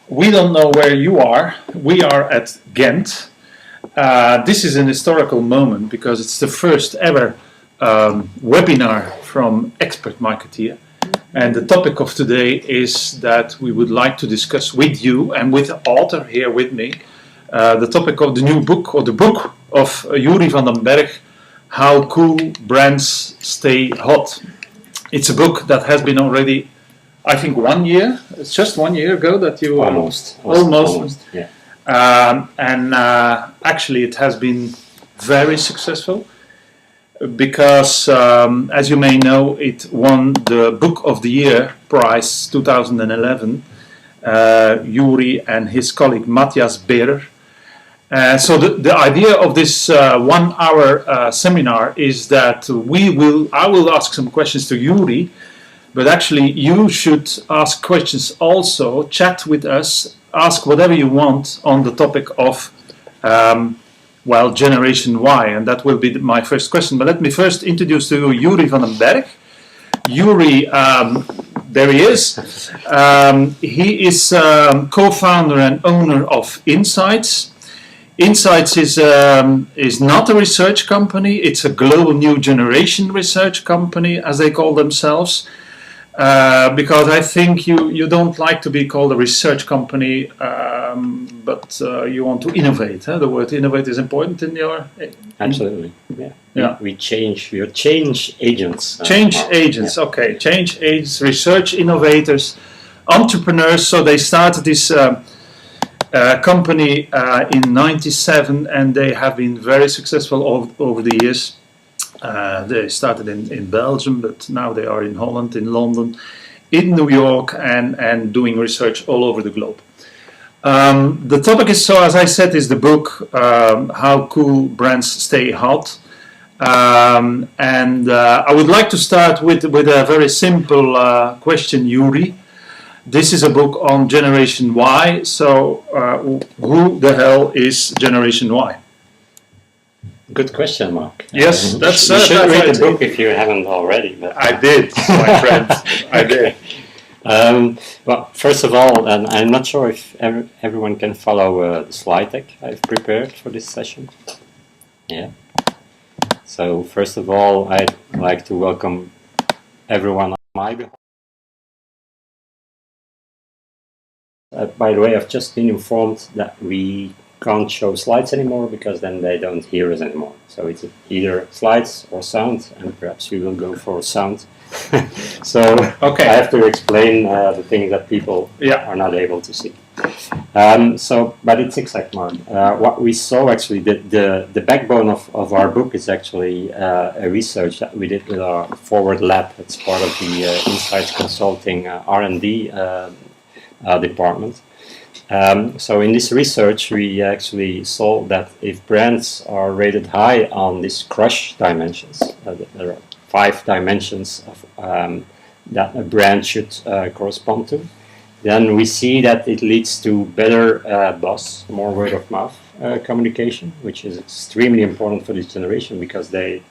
We don't know where you are. We are at Ghent. This is an historical moment because it's the first ever webinar from Expert Marketeer. And the topic of today is that we would like to discuss with you and with the author here with me the topic of the new book, or the book of Joeri van den Bergh, How Cool Brands Stay Hot. It's a book that has been already, I think, 1 year. It's just 1 year ago that you almost, yeah. Actually, it has been very successful because, as you may know, it won the Book of the Year prize 2011. Joeri and his colleague Matthias Bergh. So the idea of this 1 hour seminar is that I will ask some questions to Joeri, but actually you should ask questions also, chat with us, ask whatever you want on the topic of Generation Y, and that will be my first question. But let me first introduce to you Joeri van den Bergh. Joeri, there he is. He is co-founder and owner of Insights. Insights is not a research company, it's a global new generation research company, as they call themselves, because I think you don't like to be called a research company, but you want to innovate. The word innovate is important in your... Absolutely, yeah. We are change agents. Change agents, yeah. Okay. Change agents, research innovators, entrepreneurs. So they started this... company in '97, and they have been very successful over the years. They started in Belgium, but now they are in Holland, in London, in New York, and doing research all over the globe. The topic is, so as I said, is the book How Cool Brands Stay Hot. I would like to start with a very simple question, Joeri. This is a book on Generation Y, so who the hell is Generation Y? Good question, Marc. Yes, that's... You should read the book if you haven't already. But I did, my friend, I did. Well, first of all, and I'm not sure if everyone can follow the slide deck I've prepared for this session. Yeah. So, first of all, I'd like to welcome everyone on my behalf. By the way, I've just been informed that we can't show slides anymore because then they don't hear us anymore. So it's either slides or sound, and perhaps we will go for sound. So okay. I have to explain the things that people are not able to see. But it's exact, Marc. What we saw actually, the backbone of our book is actually a research that we did with our Forward Lab. It's part of the Insights Consulting R&D department. So in this research we actually saw that if brands are rated high on these crush dimensions, there are 5 dimensions of, that a brand should correspond to, then we see that it leads to better buzz, more word of mouth communication, which is extremely important for this generation because they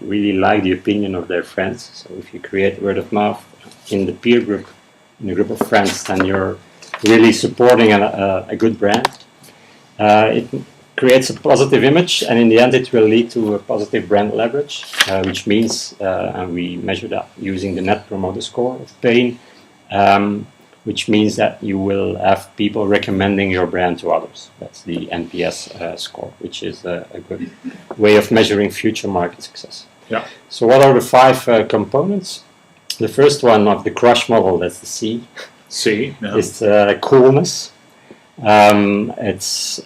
really like the opinion of their friends. So if you create word of mouth in the peer group, in a group of friends, then you're really supporting a good brand. It creates a positive image, and in the end it will lead to a positive brand leverage, which means, and we measure that using the Net Promoter Score of Payne, which means that you will have people recommending your brand to others. That's the NPS score, which is a good way of measuring future market success. Yeah. So what are the 5 components? The first one of the crush model, that's the C. Is coolness. It's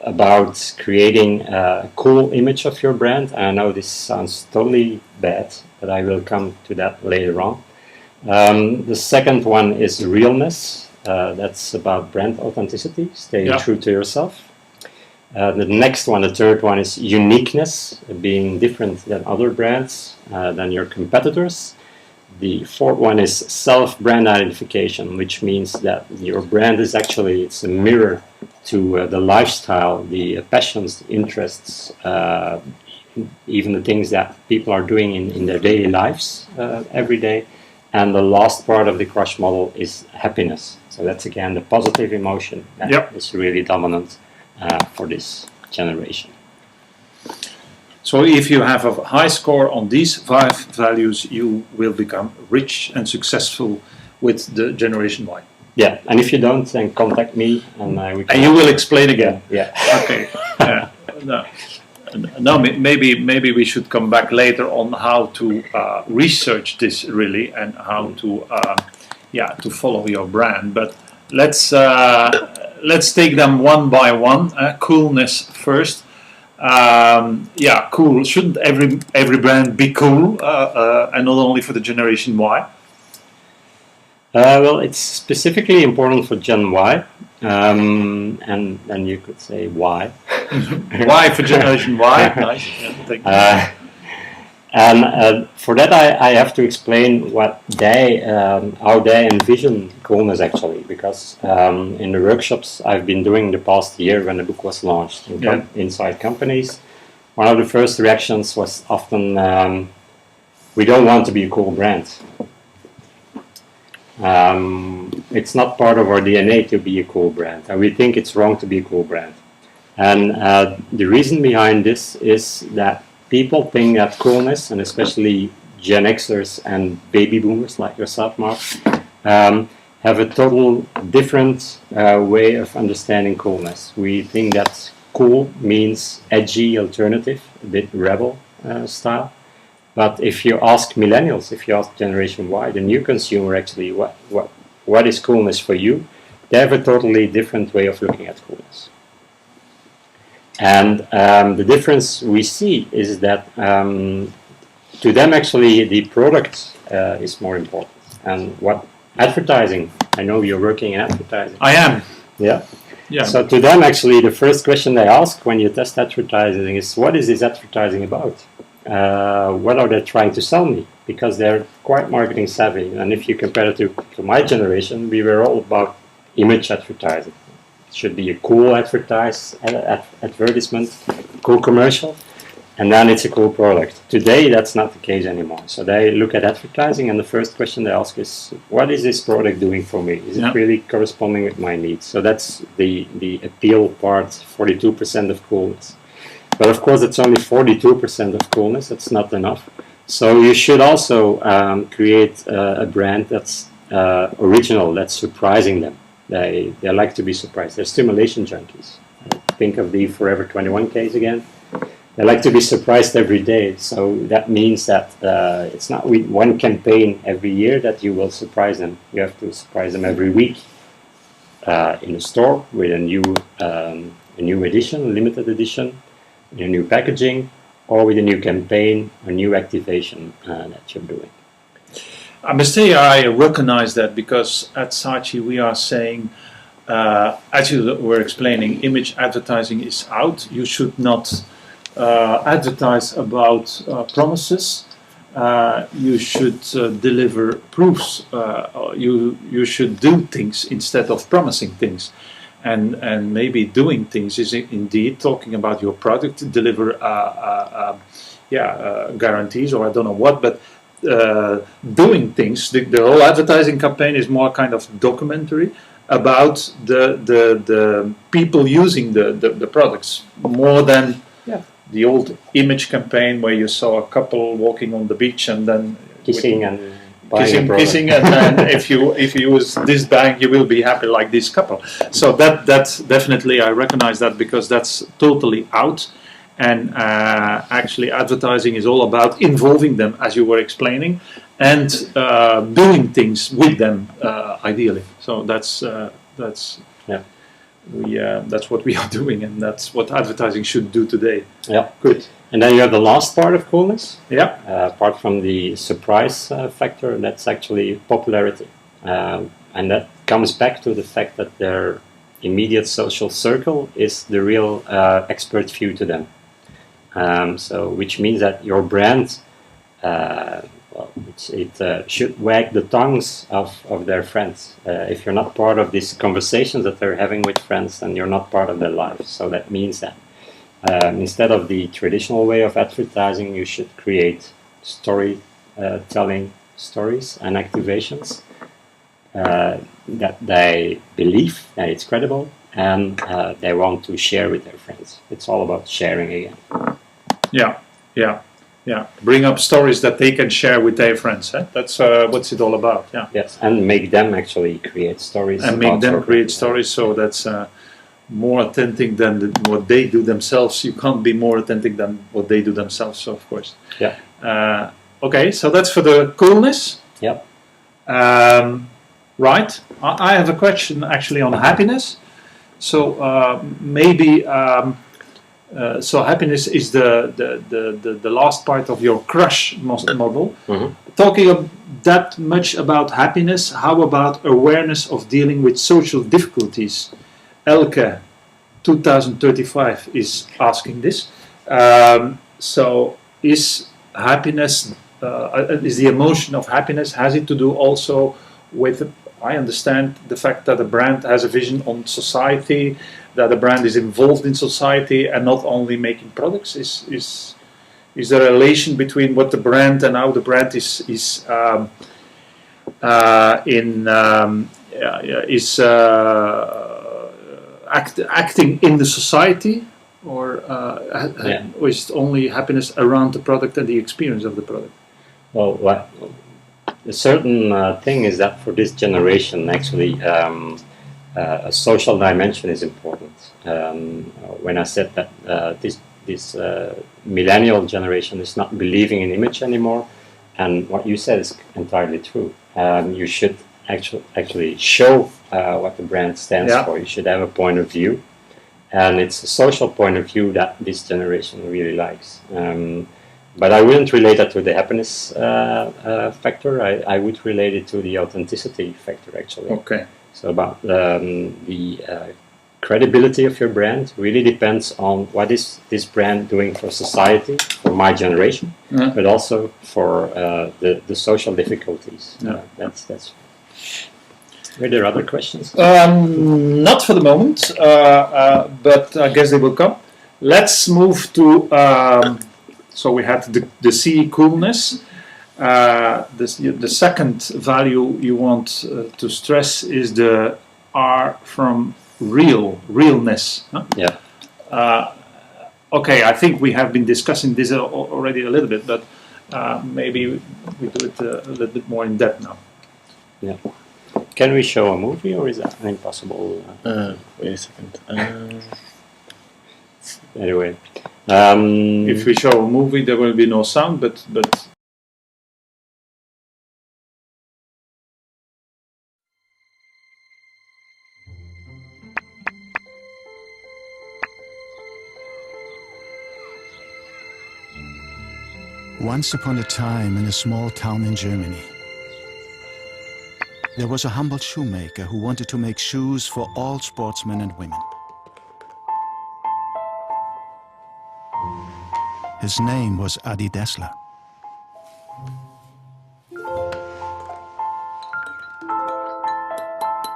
about creating a cool image of your brand. I know this sounds totally bad, but I will come to that later on. The second one is realness. That's about brand authenticity, staying true to yourself. The next one, the third one, is uniqueness, being different than other brands, than your competitors. The fourth one is self-brand identification, which means that your brand is actually, it's a mirror to the lifestyle, the passions, the interests, even the things that people are doing in their daily lives every day. And the last part of the crush model is happiness. So that's again the positive emotion that is really dominant for this generation. So if you have a high score on these 5 values, you will become rich and successful with the Generation Y. Yeah, and if you don't, then contact me, and we can. And you will explain again. Yeah. Okay. No, maybe we should come back later on how to research this really and how to follow your brand. But let's take them one by one. Coolness first. Cool. Shouldn't every brand be cool, and not only for the Generation Y? Well, it's specifically important for Gen Y, and then you could say why. Why for Generation Y? Nice. Yeah, thank you. And for that, I have to explain how they envision coolness actually, because in the workshops I've been doing the past year when the book was launched inside companies, one of the first reactions was often, we don't want to be a cool brand. It's not part of our DNA to be a cool brand, and we think it's wrong to be a cool brand. And the reason behind this is that people think that coolness, and especially Gen Xers and baby boomers like yourself, Marc, have a total different way of understanding coolness. We think that cool means edgy alternative, a bit rebel style. But if you ask millennials, if you ask Generation Y, the new consumer actually, what is coolness for you? They have a totally different way of looking at coolness. And the difference we see is that to them actually the product is more important. And what advertising, I know you're working in advertising. I am. Yeah. So to them actually the first question they ask when you test advertising is, what is this advertising about? What are they trying to sell me? Because they're quite marketing savvy. And if you compare it to my generation, we were all about image advertising. It should be a cool advertisement, cool commercial, and then it's a cool product. Today, that's not the case anymore. So they look at advertising, and the first question they ask is, what is this product doing for me? Is it really corresponding with my needs? So that's the appeal part, 42% of coolness. But of course, it's only 42% of coolness. That's not enough. So you should also create a brand that's original, that's surprising them. They like to be surprised. They're stimulation junkies. Think of the Forever 21 case again. They like to be surprised every day. So that means that it's not with one campaign every year that you will surprise them. You have to surprise them every week in the store with a new edition, limited edition, a new packaging, or with a new campaign, a new activation that you're doing. I must say I recognize that, because at Saatchi we are saying, as you were explaining, image advertising is out. You should not advertise about promises. You should deliver proofs. You should do things instead of promising things. And maybe doing things is indeed talking about your product, deliver guarantees, or I don't know what, but doing things. The whole advertising campaign is more kind of documentary about the people using the products, more than the old image campaign where you saw a couple walking on the beach and then kissing and kissing, and if you use this bag, you will be happy like this couple. So that's definitely, I recognize that, because that's totally out. And actually, advertising is all about involving them, as you were explaining, and doing things with them, ideally. So that's what we are doing, and that's what advertising should do today. Yeah, good. And then you have the last part of coolness. Yeah. Apart from the surprise factor, that's actually popularity, and that comes back to the fact that their immediate social circle is the real expert view to them. So, which means that your brand, it should wag the tongues of their friends. If you're not part of these conversations that they're having with friends, then you're not part of their life. So that means that instead of the traditional way of advertising, you should create storytelling, stories and activations that they believe that it's credible and they want to share with their friends. It's all about sharing again. Yeah. Bring up stories that they can share with their friends. That's what's it all about. Yeah. Yes, and make them actually create stories. And make them create stories, so that's more authentic than what they do themselves. You can't be more authentic than what they do themselves, so of course. Yeah. Okay, so that's for the coolness. Yep. Right. I have a question actually on happiness. So maybe so happiness is the last part of your crush model. Mm-hmm. Talking that much about happiness, how about awareness of dealing with social difficulties? Elke 2035 is asking this. So is happiness, is the emotion of happiness, has it to do also with, I understand, the fact that a brand has a vision on society, that a brand is involved in society and not only making products? Is there a relation between what the brand and how the brand is acting in the society, or is it only happiness around the product and the experience of the product? Well, a certain thing is that for this generation, actually, a social dimension is important. When I said that this millennial generation is not believing in image anymore, and what you said is entirely true. You should actually show what the brand stands for. You should have a point of view, and it's a social point of view that this generation really likes. But I wouldn't relate that to the happiness factor. I would relate it to the authenticity factor, actually. Okay. So about the credibility of your brand really depends on what is this brand doing for society, for my generation, but also for the social difficulties. That's. Were there other questions? Not for the moment, but I guess they will come. Let's move to. So we had the C, coolness. The second value you want to stress is the R from realness. Huh? Yeah. Okay, I think we have been discussing this already a little bit, but maybe we do it a little bit more in depth now. Yeah. Can we show a movie, or is that impossible? Wait a second. Anyway. If we show a movie, there will be no sound, but Once upon a time, in a small town in Germany, there was a humble shoemaker who wanted to make shoes for all sportsmen and women. His name was Adi Dassler.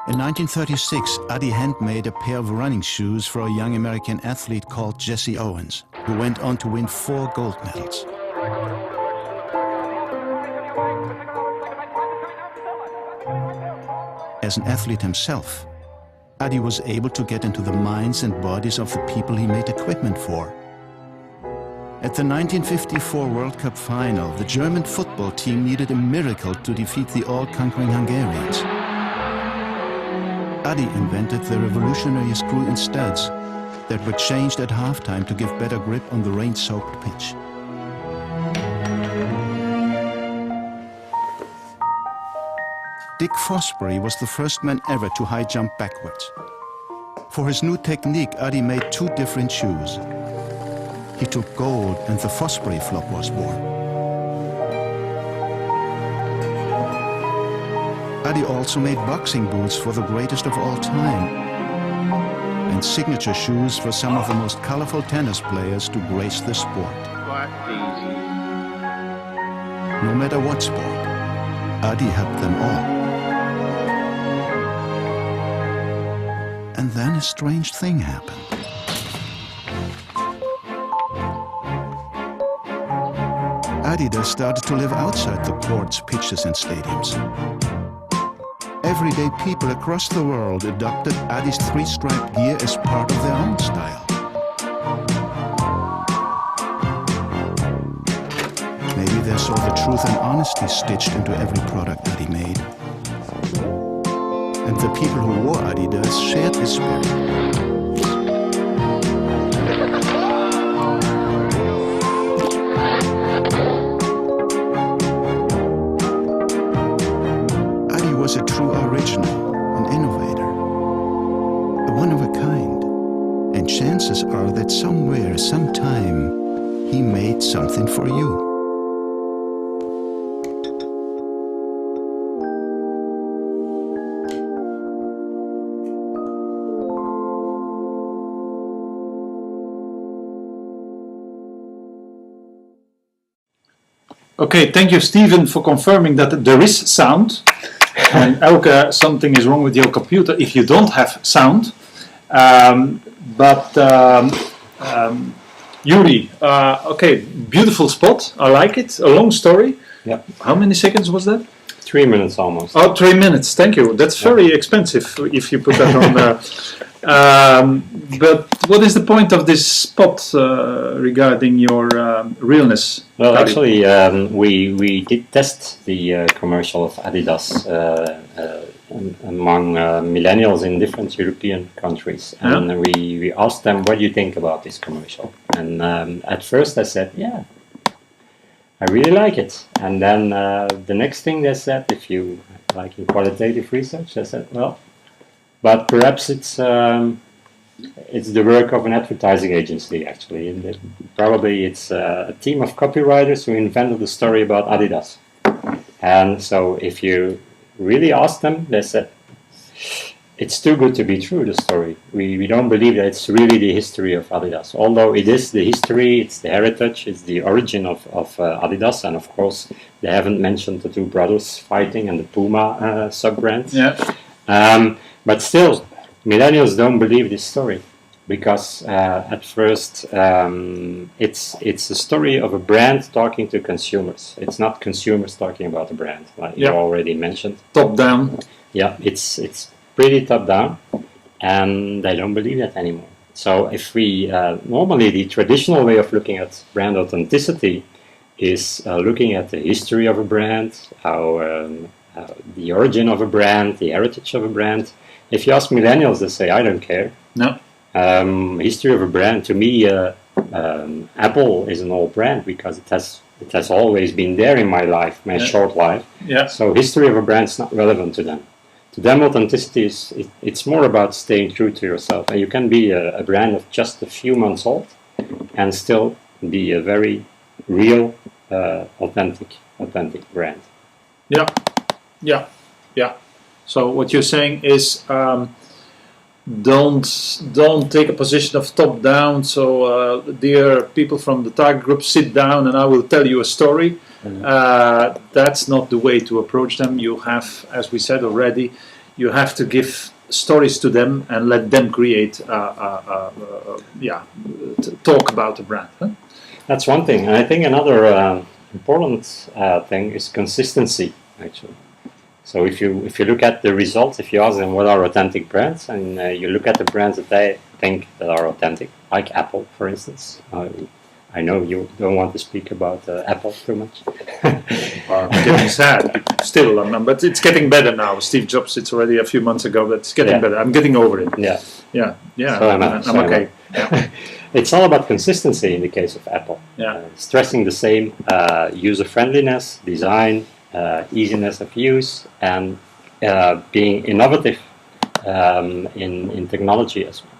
In 1936, Adi handmade a pair of running shoes for a young American athlete called Jesse Owens, who went on to win 4 gold medals. As an athlete himself, Adi was able to get into the minds and bodies of the people he made equipment for. At the 1954 World Cup final, the German football team needed a miracle to defeat the all-conquering Hungarians. Adi invented the revolutionary screw-in studs that were changed at halftime to give better grip on the rain-soaked pitch. Dick Fosbury was the first man ever to high jump backwards. For his new technique, Adi made 2 different shoes. He took gold and the Fosbury flop was born. Adi also made boxing boots for the greatest of all time, and signature shoes for some of the most colorful tennis players to grace the sport. No matter what sport, Adi helped them all. And then a strange thing happened. Adidas started to live outside the ports, pitches and stadiums. Everyday people across the world adopted Adi's three-striped gear as part of their own style. Maybe they saw the truth and honesty stitched into every product Adi made. And the people who wore Adidas shared this spirit. Adi was a true original, an innovator, a one of a kind. And chances are that somewhere, sometime, he made something for you. Okay, thank you, Steven, for confirming that there is sound. And Elke, something is wrong with your computer if you don't have sound. Joeri, okay, beautiful spot. I like it. A long story. Yeah. How many seconds was that? 3 minutes almost. Oh, 3 minutes. Thank you. That's very expensive if you put that on there. But what is the point of this spot regarding your realness? Well, actually, we did test the commercial of Adidas among millennials in different European countries, and we asked them, "What do you think about this commercial?" And at first, I said, "Yeah, I really like it." And then the next thing they said, if you like in qualitative research, they said, "Well, but perhaps it's the work of an advertising agency, actually. And probably it's a team of copywriters who invented the story about Adidas." And so if you really ask them, they said, "It's too good to be true, the story. We don't believe that it's really the history of Adidas. Although it is the history, it's the heritage, it's the origin of Adidas. And of course, they haven't mentioned the two brothers fighting and the Puma sub-brand. Yeah. But still, millennials don't believe this story because at first it's a story of a brand talking to consumers. It's not consumers talking about a brand, like you already mentioned. Top down. Yeah, it's pretty top down, and they don't believe that anymore. So if we normally the traditional way of looking at brand authenticity is looking at the history of a brand, the origin of a brand, the heritage of a brand. If you ask millennials, they say, "I don't care." No. History of a brand, to me, Apple is an old brand because it has always been there in my life, my short life. Yeah. So history of a brand is not relevant to them. To them, authenticity it's more about staying true to yourself. And you can be a brand of just a few months old and still be a very real, authentic brand. Yeah. Yeah. Yeah. So what you're saying is don't take a position of top down. So dear people from the target group, sit down and I will tell you a story. That's not the way to approach them. You have, as we said already, you have to give stories to them and let them create talk about the brand. Huh? That's one thing, and I think another important thing is consistency, actually. So if you look at the results, if you ask them what are authentic brands, and you look at the brands that they think that are authentic, like Apple, for instance. I know you don't want to speak about Apple too much. I'm getting sad still, but it's getting better now. Steve Jobs, it's already a few months ago, but it's getting better. I'm getting over it. Yeah. So I'm okay. Yeah. It's all about consistency in the case of Apple. Yeah. Stressing the same user-friendliness, design, easiness of use, and being innovative in technology as well.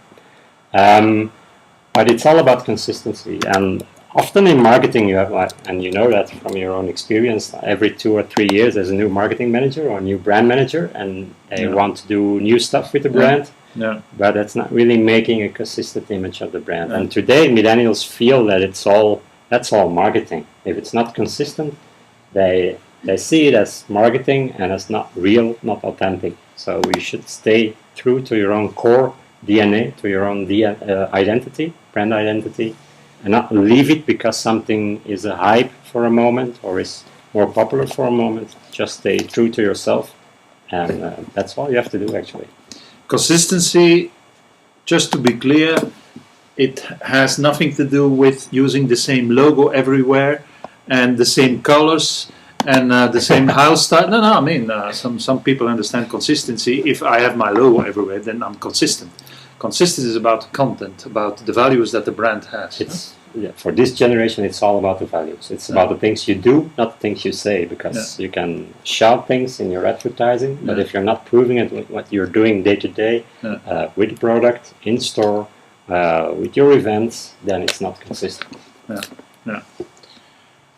But it's all about consistency, and often in marketing you have, and you know that from your own experience, every 2 or 3 years there's a new marketing manager or a new brand manager, and they want to do new stuff with the brand. Yeah. But that's not really making a consistent image of the brand. And today millennials feel that that's all marketing. If it's not consistent, they see it as marketing and as not real, not authentic. So you should stay true to your own core DNA, to your own identity, brand identity, and not leave it because something is a hype for a moment or is more popular for a moment. Just stay true to yourself, and that's all you have to do actually. Consistency, just to be clear, it has nothing to do with using the same logo everywhere and the same colors and the same house style. No, I mean, some people understand consistency. If I have my logo everywhere, then I'm consistent. Consistency is about content, about the values that the brand has. It's for this generation, it's all about the values. It's about the things you do, not the things you say, because you can shout things in your advertising, but if you're not proving it with what you're doing day to day with the product, in store, with your events, then it's not consistent.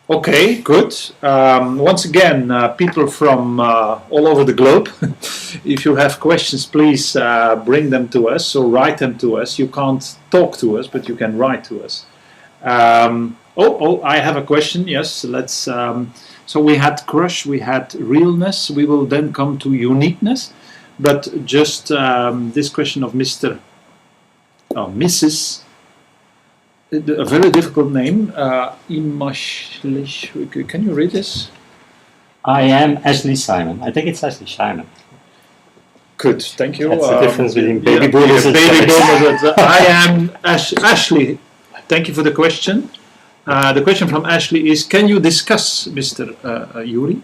Okay, good. Once again, people from all over the globe, if you have questions, please bring them to us or write them to us. You can't talk to us, but you can write to us. I have a question. Yes, let's. So we had crush, we had realness. We will then come to uniqueness, but just this question of Mrs. A very difficult name. Michils. Can you read this? I am Ashley Simon. I think it's Ashley Simon. Good, thank you. That's the difference between baby boomers and baby boomers. I am Ashley. Thank you for the question. The question from Ashley is: can you discuss, Mr. Joeri,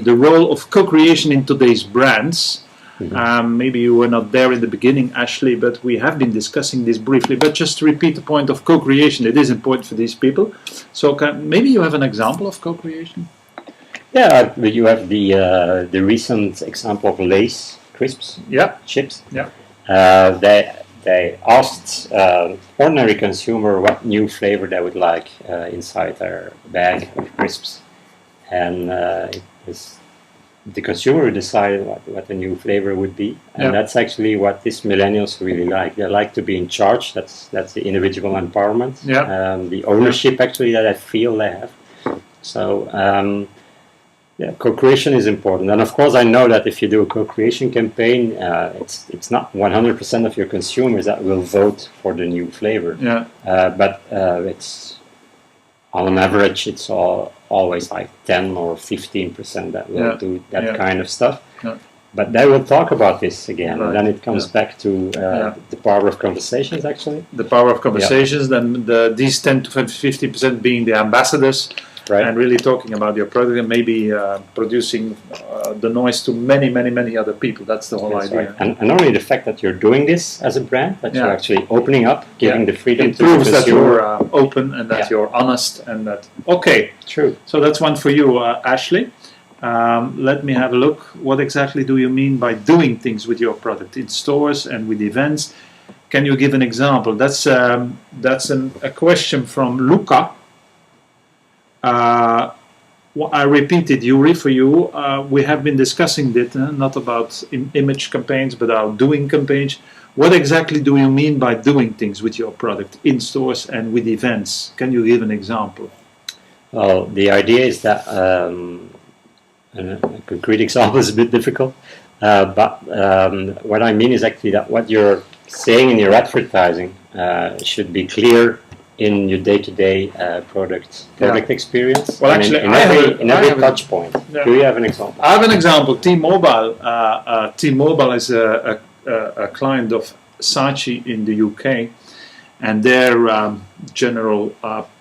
the role of co-creation in today's brands? Maybe you were not there in the beginning, Ashley, but we have been discussing this briefly. But just to repeat the point of co-creation, it is important for these people. So maybe you have an example of co-creation? Yeah, you have the recent example of Lay's crisps, chips. Yeah. They asked ordinary consumer what new flavor they would like inside their bag of crisps, and it was the consumer who decided what the new flavor would be, and that's actually what these millennials really like. They like to be in charge. That's the individual empowerment, the ownership actually that I feel they have. So co-creation is important, and of course I know that if you do a co-creation campaign, it's not 100% of your consumers that will vote for the new flavor. But it's on average it's always like 10 or 15% that will do that kind of stuff. But they will talk about this again, and then it comes back to the power of conversations. Actually, the power of conversations. Then these 10 to 50% being the ambassadors. Right. And really talking about your product and maybe producing the noise to many other people. That's the whole idea. Right. And only the fact that you're doing this as a brand, that you're actually opening up, giving the freedom it to the proves that consumer. you're open and that you're honest and that. Okay, true. So that's one for you, Ashley. Let me have a look. What exactly do you mean by doing things with your product in stores and with events? Can you give an example? That's a question from Luca. I repeated, Joeri, for you. We have been discussing it, not about image campaigns, but about doing campaigns. What exactly do you mean by doing things with your product in stores and with events? Can you give an example? Well, the idea is that a concrete example is a bit difficult, but what I mean is actually that what you're saying in your advertising should be clear in your day-to-day product experience. Well, actually, in every touch point. Do you have an example? I have an example. T-Mobile. T-Mobile is a client of Saatchi in the UK, and their general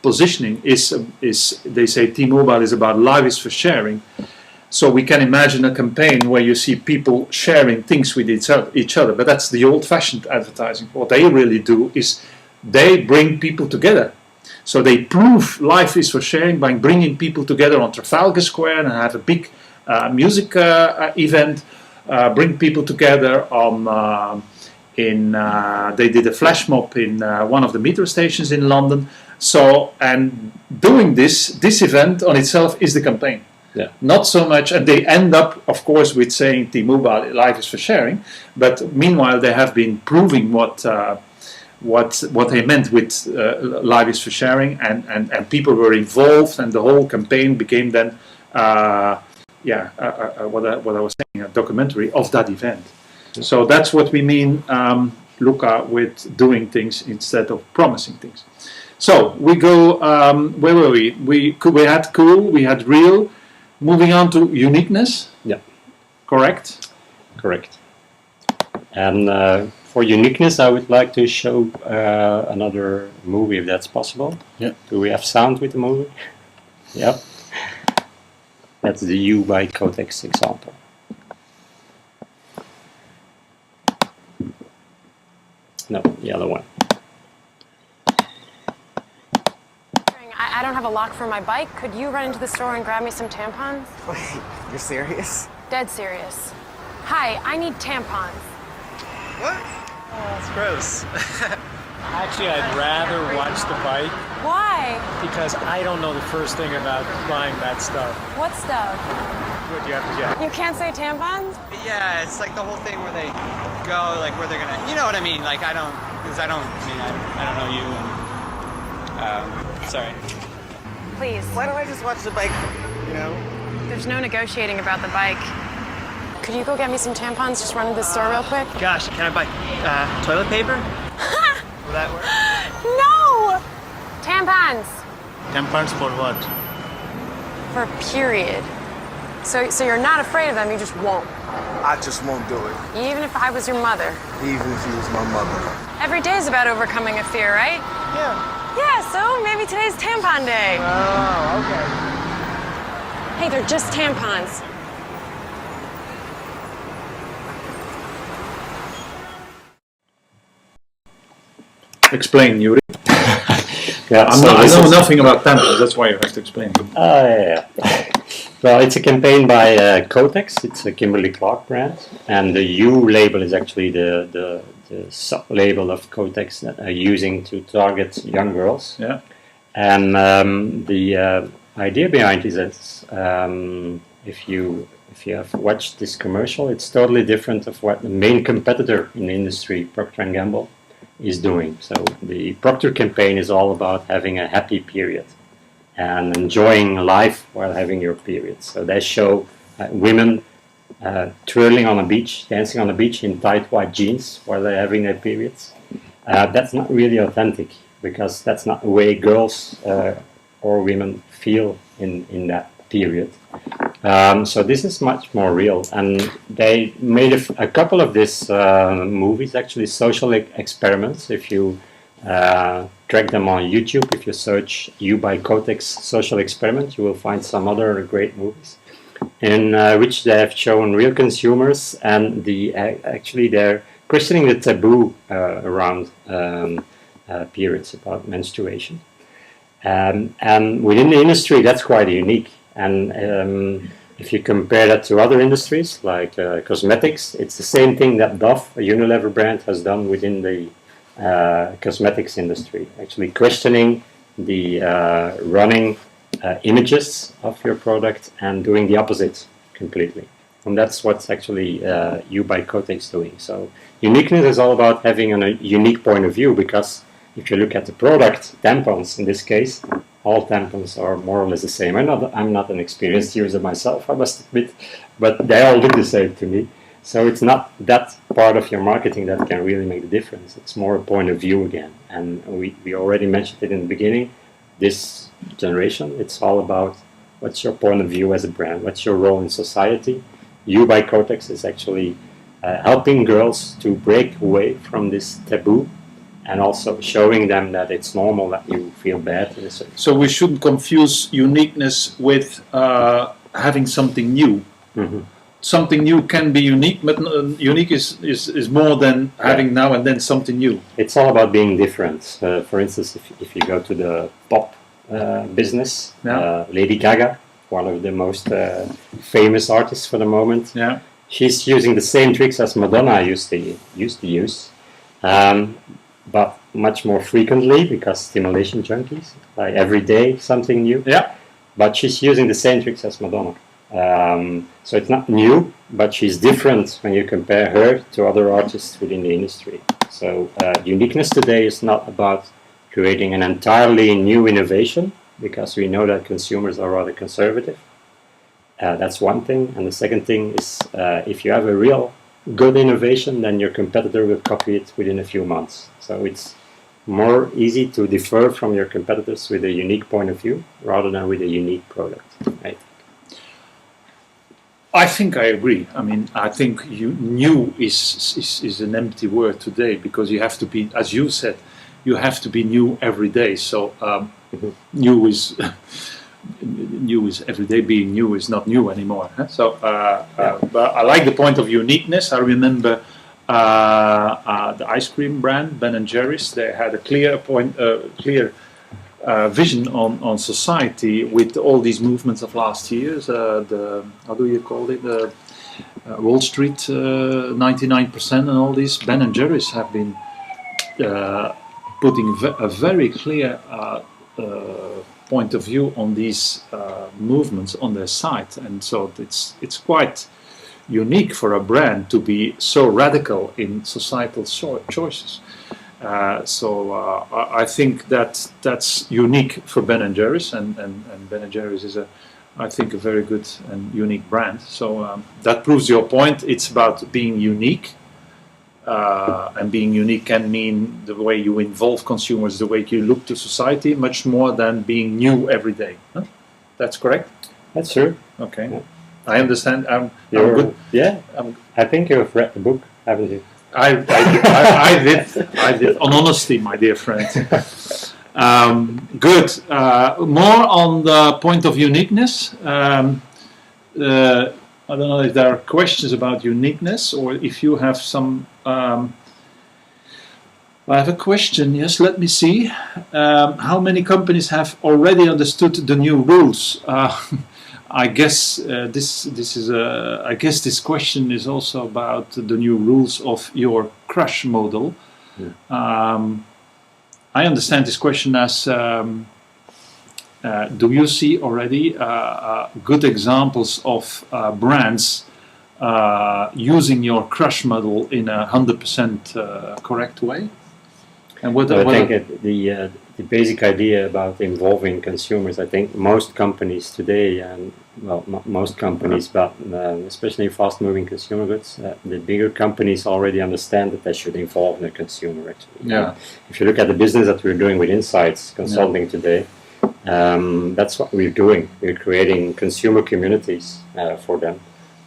positioning is they say T-Mobile is about life is for sharing. So we can imagine a campaign where you see people sharing things with each other, but that's the old-fashioned advertising. What they really do is they bring people together. So they prove life is for sharing by bringing people together on Trafalgar Square and have a big music event, bring people together they did a flash mob in one of the metro stations in London. So, and doing this event on itself is the campaign. Not so much, and they end up, of course, with saying T-Mobile, life is for sharing, but meanwhile they have been proving what they meant with life is for sharing, and people were involved, and the whole campaign became then what I was saying, a documentary of that event. So that's what we mean, Luca, with doing things instead of promising things. So we go. Where were we? We had cool. We had real. Moving on to uniqueness. Yeah. Correct. Correct. And for uniqueness, I would like to show another movie, if that's possible. Yeah. Do we have sound with the movie? Yep. That's the U by Kotex example. No, the other one. I don't have a lock for my bike. Could you run into the store and grab me some tampons? Wait, you're serious? Dead serious. Hi, I need tampons. What? Oh, that's gross. Actually, I'd rather watch the bike Why? because I don't know the first thing about buying that stuff. What stuff? What do you have to get? You can't say tampons? Yeah, it's like the whole thing where they go, like where they're gonna, you know what I mean? Like I don't know you. And, sorry. Please. Why don't I just watch the bike? You know? There's no negotiating about the bike. Could you go get me some tampons? Just run to the store real quick. Gosh, can I buy toilet paper? Will that work? No! Tampons. Tampons for what? For a period. So you're not afraid of them, you just won't. I just won't do it, Even if I was your mother. even if he was my mother. Every day is about overcoming a fear, right? Yeah. Yeah, so maybe today's tampon day. Oh, okay. Hey, they're just tampons. Explain, Joeri. Yeah, I know nothing about tampons. That's why you have to explain. Yeah. Well, it's a campaign by Kotex. It's a Kimberly-Clark brand, and the U label is actually the sub-label of Kotex that are using to target young girls. Yeah. And the idea behind it is if you have watched this commercial, it's totally different of what the main competitor in the industry, Procter & Gamble, is doing. So the Procter campaign is all about having a happy period and enjoying life while having your period. So they show women twirling on a beach, dancing on a beach in tight white jeans while they're having their periods. That's not really authentic, because that's not the way girls or women feel in that period. So this is much more real, and they made a couple of these movies, actually social experiments. If you track them on YouTube, if you search U by Kotex social experiment, you will find some other great movies in which they have shown real consumers, and actually they're questioning the taboo around periods, about menstruation. And within the industry, that's quite unique. And if you compare that to other industries like cosmetics, it's the same thing that Dove, a Unilever brand, has done within the cosmetics industry, actually questioning the running images of your product and doing the opposite completely. And that's what's actually U by Kotex doing. So uniqueness is all about having a unique point of view, because if you look at the product, tampons in this case, all tampons are more or less the same. I'm not an experienced user myself, I must admit, but they all look the same to me. So it's not that part of your marketing that can really make the difference. It's more a point of view again. And we already mentioned it in the beginning. This generation, it's all about what's your point of view as a brand, what's your role in society. U by Kotex is actually helping girls to break away from this taboo, and also showing them that it's normal that you feel bad. So we shouldn't confuse uniqueness with having something new. Mm-hmm. Something new can be unique, but unique is more than having now and then something new. It's all about being different. For instance, if you go to the pop business, Lady Gaga, one of the most famous artists for the moment, she's using the same tricks as Madonna used to use. But much more frequently, because stimulation junkies, like every day something new. Yeah. But she's using the same tricks as Madonna. So it's not new, but she's different when you compare her to other artists within the industry. So uniqueness today is not about creating an entirely new innovation, because we know that consumers are rather conservative. That's one thing. And the second thing is if you have a real good innovation, then your competitor will copy it within a few months. So it's more easy to differ from your competitors with a unique point of view rather than with a unique product, right? I think I agree. I mean, I think new is an empty word today because you have to be, as you said, you have to be new every day. So new is every day. Being new is not new anymore. Huh? So, but I like the point of uniqueness. I remember the ice cream brand Ben and Jerry's. They had a clear vision on society with all these movements of last years. The how do you call it? The Wall Street 99% and all these. Ben and Jerry's have been putting a very clear point of view on these movements on their site, and so it's quite unique for a brand to be so radical in societal choices. I think that's unique for Ben and Jerry's, and Ben and Jerry's is I think a very good and unique brand. So that proves your point. It's about being unique, and being unique can mean the way you involve consumers, the way you look to society, much more than being new every day. Huh? That's correct? That's true. Okay. Yeah. I understand. I'm good. Yeah, I think you've read the book, haven't you? I did. On honesty, my dear friend. Good. More on the point of uniqueness. I don't know if there are questions about uniqueness or if you have some. I have a question. Yes, let me see. How many companies have already understood the new rules? I guess this question is also about the new rules of your crush model. Yeah. I understand this question as: do you see already good examples of brands using your crush model in a 100% correct way? And the basic idea about involving consumers, I think most companies today, and most companies, but especially fast-moving consumer goods, the bigger companies already understand that they should involve the consumer. Actually, yeah. If you look at the business that we're doing with Insights Consulting today, that's what we're doing. We're creating consumer communities for them,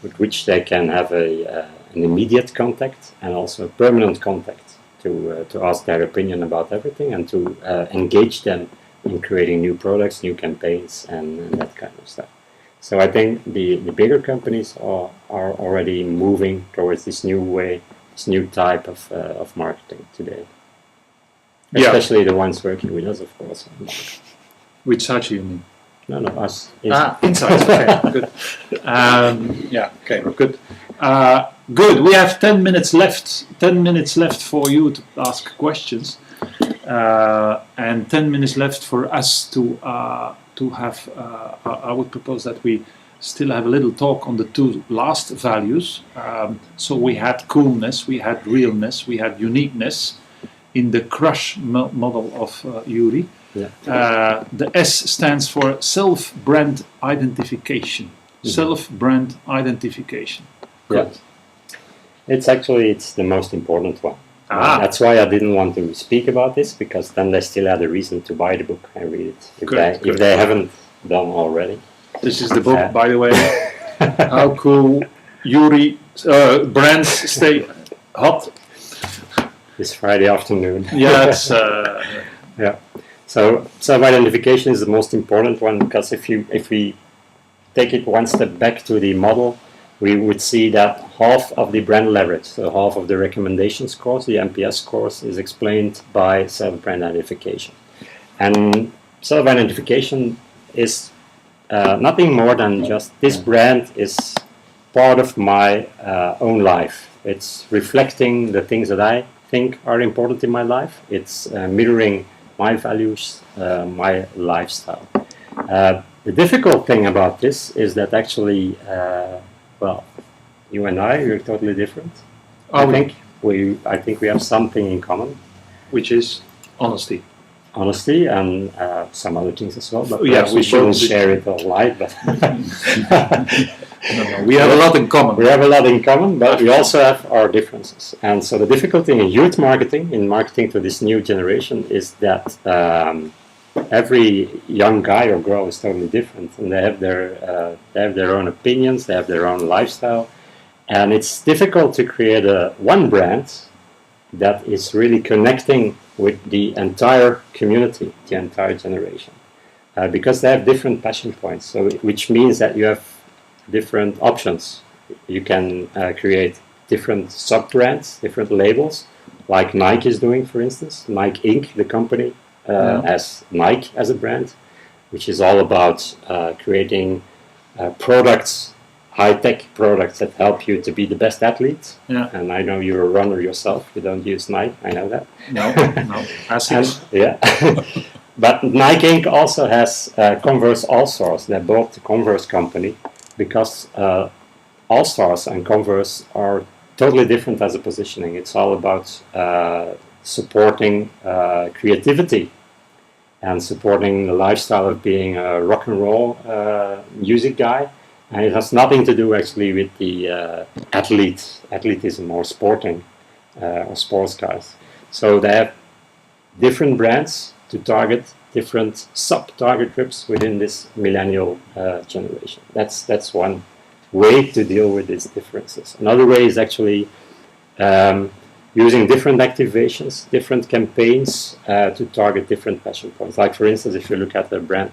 with which they can have an immediate contact and also a permanent contact. To ask their opinion about everything and to engage them in creating new products, new campaigns, and that kind of stuff. So I think the bigger companies are already moving towards this new way, this new type of marketing today. Especially the ones working with us, of course. With Saatchi, you mean? No, us. Insights. Okay, good. Okay, good. Good. We have 10 minutes left. 10 minutes left for you to ask questions, and 10 minutes left for us to have. I would propose that we still have a little talk on the two last values. So we had coolness, we had realness, we had uniqueness in the crush model of Joeri. Yeah. The S stands for self-brand identification. Mm-hmm. Self-brand identification. Good. Yeah. It's the most important one. That's why I didn't want to speak about this, because then they still had a reason to buy the book and read it if they haven't done already. This is the book, by the way. How cool Joeri brands stay hot this Friday afternoon. Yeah, it's yeah. So self-identification is the most important one, because if we take it one step back to the model, we would see that half of the brand leverage, so half of the recommendation scores, the NPS scores, is explained by self-brand identification. And self-identification is nothing more than just this brand is part of my own life. It's reflecting the things that I think are important in my life. It's mirroring my values, my lifestyle. The difficult thing about this is that actually, you and I, we're totally different. I think we have something in common, which is honesty. honesty and some other things as well. But Yeah, perhaps we we shouldn't both- share it all night. But We have a lot in common. we have a lot in common, but we also have our differences. And so the difficulty in youth marketing, in marketing to this new generation, is that every young guy or girl is totally different, and they have their own opinions, they have their own lifestyle, and it's difficult to create one brand that is really connecting with the entire community, the entire generation, because they have different passion points. So, which means that you have different options. You can create different sub-brands, different labels, like Nike is doing, for instance. Nike Inc., the company, as Nike as a brand, which is all about creating products, high-tech products that help you to be the best athlete. Yeah. And I know you're a runner yourself. You don't use Nike. I know that. No, no. And, yeah. But Nike Inc. also has Converse All Stars. They bought the Converse company because All Stars and Converse are totally different as a positioning. It's all about supporting creativity and supporting the lifestyle of being a rock and roll music guy. And it has nothing to do actually with the athleticism or sporting or sports guys. So they have different brands to target different sub-target groups within this millennial generation. That's one way to deal with these differences. Another way is actually using different activations, different campaigns to target different passion points. Like for instance, if you look at the brand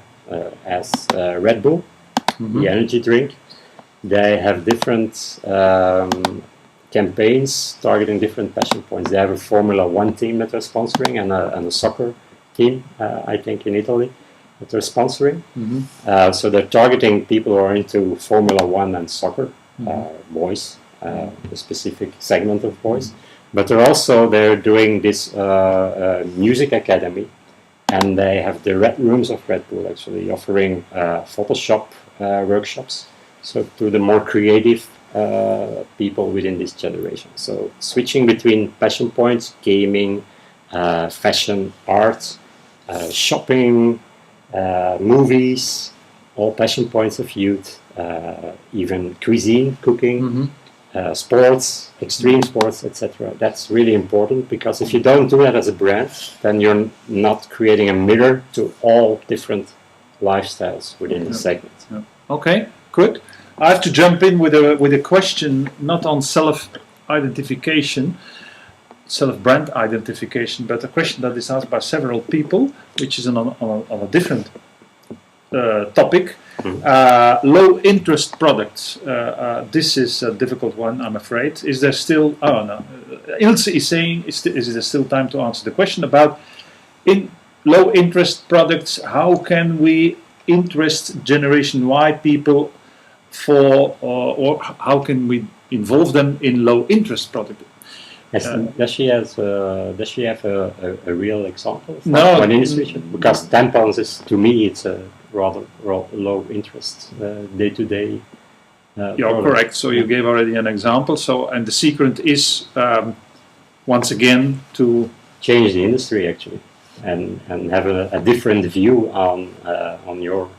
as Red Bull, the energy drink, they have different campaigns targeting different passion points. They have a Formula One team that they're sponsoring and a soccer team, I think in Italy, that they're sponsoring. So they're targeting people who are into Formula One and soccer, boys, a specific segment of boys. But they're doing this music academy, and they have the Red Rooms of Red Bull actually offering Photoshop workshops, so to the more creative people within this generation. So switching between passion points, gaming, fashion, art, shopping, movies, all passion points of youth, even cuisine, cooking, sports, extreme sports, etc. That's really important, because if you don't do that as a brand, then you're not creating a mirror to all different lifestyles within the segment. Okay, good. I have to jump in with a question, not on self-identification, self-brand identification, but a question that is asked by several people, which is on a different topic. Low interest products. This is a difficult one, I'm afraid. Is there still? Oh no. Ilse is saying, is there still time to answer the question about low interest products? How can we interest Generation Y people or how can we involve them in low interest product? Does she have a real example? No. One illustration? Because tampons is, to me, it's a rather low interest day-to-day. You're correct. So you gave already an example. So, and the secret is once again to change the industry actually, and have a different view on your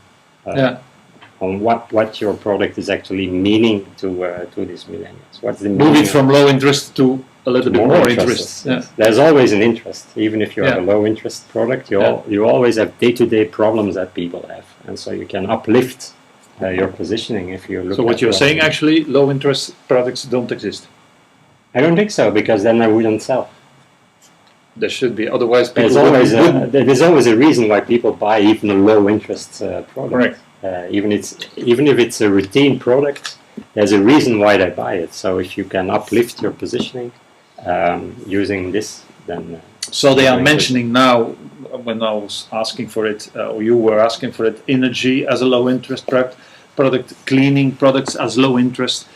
on what your product is actually meaning to these millennials. What's the move it from low interest to a little bit more interest. Yeah. There's always an interest, even if you have a low interest product. You always have day-to-day problems that people have, and so you can uplift your positioning if you look. So what you're saying, actually, low interest products don't exist. I don't think so, because then I wouldn't sell. There should be, otherwise people there's always a reason why people buy even a low interest product. Correct. Even if it's a routine product, there's a reason why they buy it. So if you can uplift your positioning using this, then so they are mentioning now, when I was asking for it, or you were asking for it, energy as a low interest product, cleaning products as low interest.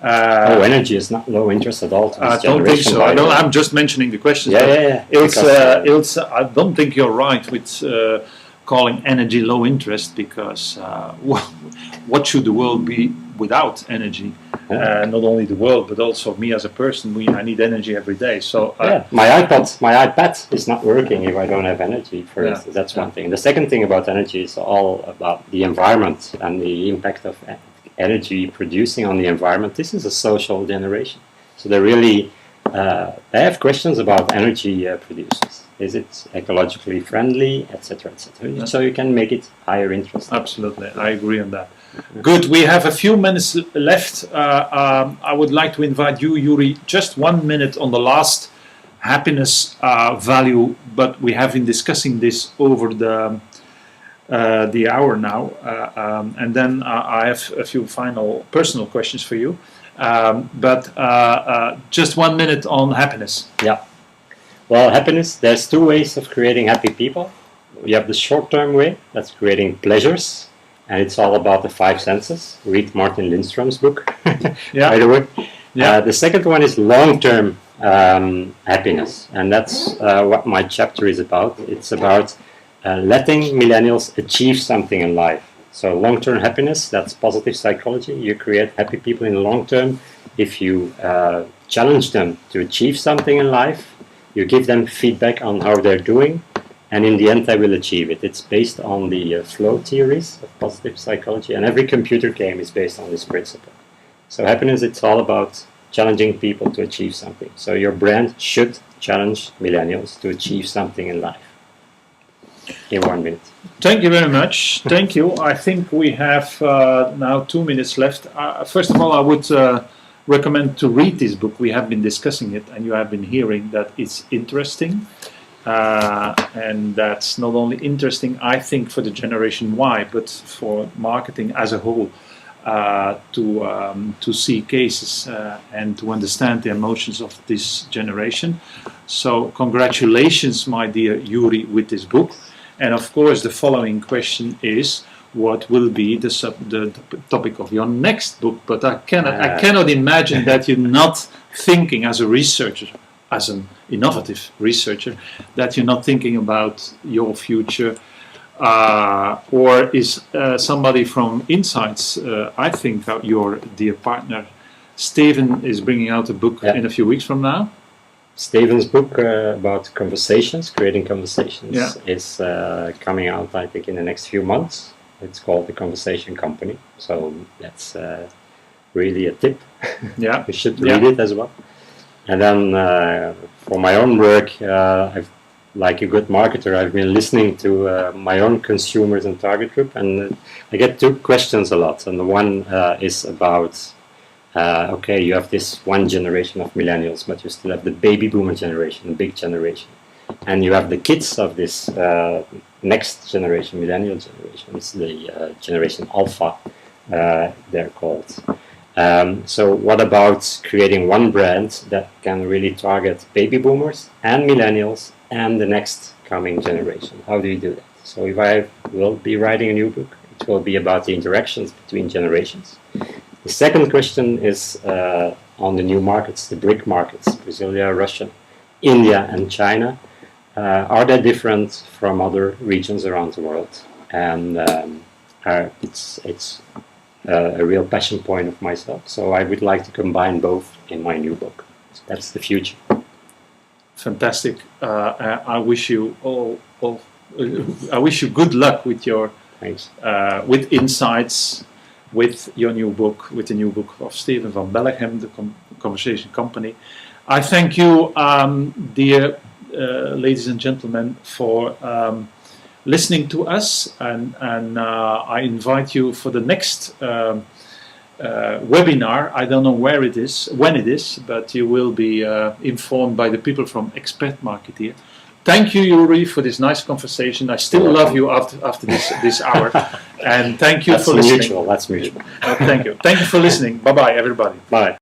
Energy is not low interest at all. I don't think so. I'm just mentioning the questions. Yeah. Ilse, I don't think you're right with calling energy low interest, because what should the world be without energy. Not only the world, but also me as a person. I need energy every day. So my iPad is not working if I don't have energy. For instance, that's one thing. The second thing about energy is all about the environment and the impact of energy producing on the environment. This is a social generation, so they really they have questions about energy producers. Is it ecologically friendly, etc., etc. Yeah. So you can make it higher interest. Absolutely, I agree on that. Good. We have a few minutes left. I would like to invite you, Joeri, just 1 minute on the last happiness value. But we have been discussing this over the hour now, and then I have a few final personal questions for you. But just 1 minute on happiness. Yeah. Well, happiness, there's two ways of creating happy people. You have the short-term way, that's creating pleasures, and it's all about the five senses. Read Martin Lindström's book, by the way. Yeah. The second one is long-term happiness, and that's what my chapter is about. It's about letting millennials achieve something in life. So long-term happiness, that's positive psychology. You create happy people in the long term if you challenge them to achieve something in life. You give them feedback on how they're doing, and in the end they will achieve it. It's based on the flow theories of positive psychology, and every computer game is based on this principle. So happiness, it's all about challenging people to achieve something. So your brand should challenge millennials to achieve something in life. In 1 minute. Thank you very much. Thank you. I think we have now 2 minutes left. First of all, I would recommend to read this book. We have been discussing it, and you have been hearing that it's interesting. And that's not only interesting, I think, for the Generation Y, but for marketing as a whole, to see cases and to understand the emotions of this generation. So congratulations, my dear Joeri, with this book. And of course, the following question is, what will be the topic of your next book? But I cannot imagine that you're not thinking as a researcher, as an innovative researcher, that you're not thinking about your future. Or is somebody from Insights, I think your dear partner, Steven, is bringing out a book in a few weeks from now. Steven's book about conversations, creating conversations, is coming out, I think, in the next few months. It's called The Conversation Company, so that's really a tip. Yeah, you should read it as well. And then for my own work, like a good marketer, I've been listening to my own consumers and target group, and I get two questions a lot. And the one is about, okay, you have this one generation of millennials, but you still have the baby boomer generation, the big generation. And you have the kids of this next generation, millennial generation. It's the generation Alpha, they're called. So what about creating one brand that can really target baby boomers and millennials and the next coming generation? How do you do that? So if I will be writing a new book, it will be about the interactions between generations. The second question is on the new markets, the BRIC markets, Brazil, Russia, India and China. Are they different from other regions around the world? And it's a real passion point of myself. So I would like to combine both in my new book. So that's the future. Fantastic. I wish you I wish you good luck with your with Insights, with your new book, with the new book of Steven van Belleghem, the Conversation Company. I thank you, dear ladies and gentlemen, for listening to us, and I invite you for the next webinar. I don't know where it is, when it is, but you will be informed by the people from Expert Marketeer. Thank you, Joeri, for this nice conversation. I still love you after this hour, and thank you for listening. That's mutual. Thank you. Thank you for listening. Bye bye, everybody. Bye.